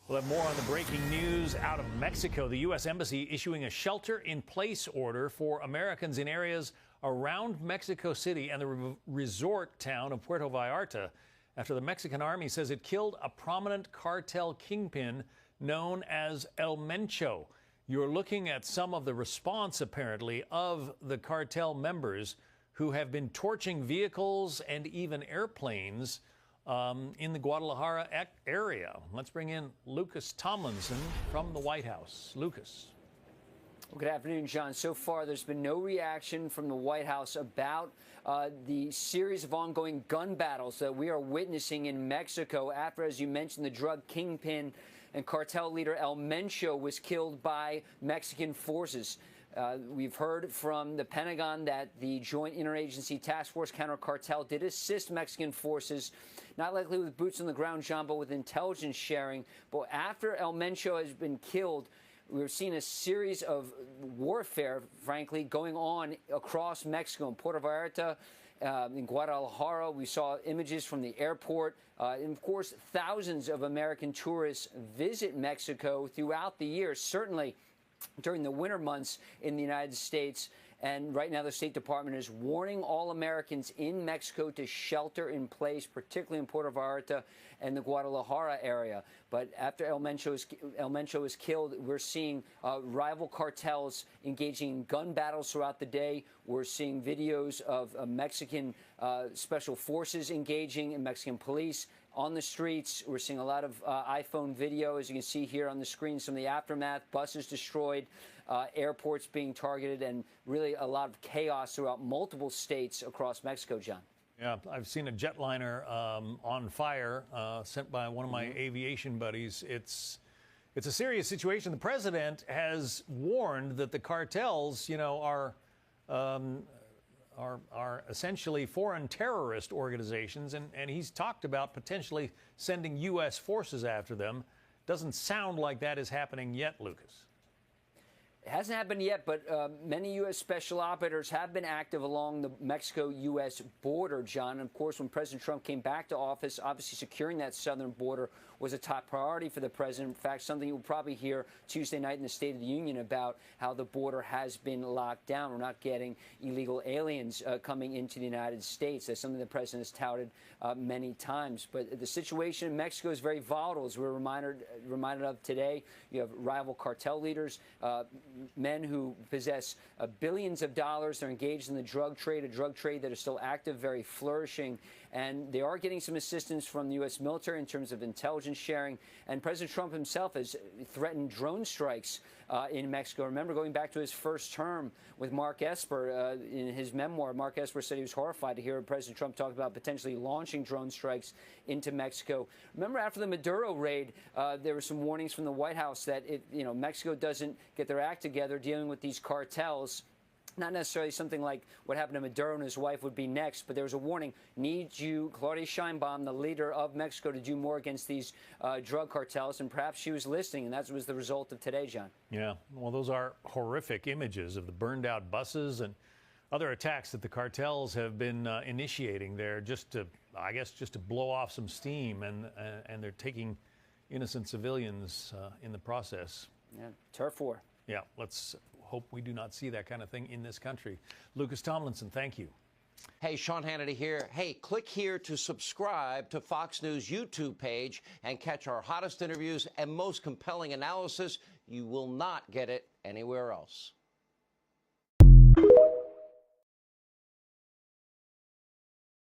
We'll have more on the breaking news out of Mexico. The U.S. Embassy issuing a shelter-in-place order for Americans in areas around Mexico City and the resort town of Puerto Vallarta after the Mexican army says it killed a prominent cartel kingpin known as El Mencho. You're looking at some of the response, apparently, of the cartel members who have been torching vehicles and even airplanes in the Guadalajara area. Let's bring in Lucas Tomlinson from the White House. Lucas. Well, good afternoon, John. So far, there's been no reaction from the White House about the series of ongoing gun battles that we are witnessing in Mexico after, as you mentioned, the drug kingpin and cartel leader El Mencho was killed by Mexican forces. We've heard from the Pentagon that the Joint Interagency Task Force Counter Cartel did assist Mexican forces, not likely with boots on the ground, John, but with intelligence sharing. But after El Mencho has been killed, we've seen a series of warfare, frankly, going on across Mexico. In Puerto Vallarta, in Guadalajara, we saw images from the airport. And, of course, thousands of American tourists visit Mexico throughout the year, certainly during the winter months in the United States. And right now, the State Department is warning all Americans in Mexico to shelter in place, particularly in Puerto Vallarta and the Guadalajara area. But after El Mencho is killed, we're seeing rival cartels engaging in gun battles throughout the day. We're seeing videos of Mexican special forces engaging in Mexican police on the streets. We're seeing a lot of iPhone video, as you can see here on the screen, some of the aftermath, buses destroyed, airports being targeted, and really a lot of chaos throughout multiple states across Mexico, John. Yeah, I've seen a jetliner on fire sent by one of my aviation buddies. It's a serious situation. The president has warned that the cartels, are essentially foreign terrorist organizations, and he's talked about potentially sending U.S. forces after them. Doesn't sound like that is happening yet, Lucas. It hasn't happened yet, but many U.S. special operators have been active along the Mexico-U.S. border, John. And, of course, when President Trump came back to office, obviously securing that southern border was a top priority for the president. In fact, something you'll probably hear Tuesday night in the State of the Union about how the border has been locked down. We're not getting illegal aliens coming into the United States. That's something the president has touted many times. But the situation in Mexico is very volatile, as we're reminded of today. You have rival cartel leaders, men who possess billions of dollars. They're engaged in the drug trade, a drug trade that is still active, very flourishing. And they are getting some assistance from the U.S. military in terms of intelligence sharing. And President Trump himself has threatened drone strikes in Mexico. Remember, going back to his first term with Mark Esper, in his memoir, Mark Esper said he was horrified to hear President Trump talk about potentially launching drone strikes into Mexico. Remember, after the Maduro raid, there were some warnings from the White House that if Mexico doesn't get their act together dealing with these cartels, not necessarily something like what happened to Maduro and his wife would be next, but there was a warning. Need you, Claudia Sheinbaum, the leader of Mexico, to do more against these drug cartels, and perhaps she was listening, and that was the result of today, John. Yeah, well, those are horrific images of the burned-out buses and other attacks that the cartels have been initiating there just to blow off some steam, and they're taking innocent civilians in the process. Yeah, turf war. Yeah, let's hope we do not see that kind of thing in this country. Lucas Tomlinson, thank you. Hey, Sean Hannity here. Hey, click here to subscribe to Fox News YouTube page and catch our hottest interviews and most compelling analysis. You will not get it anywhere else.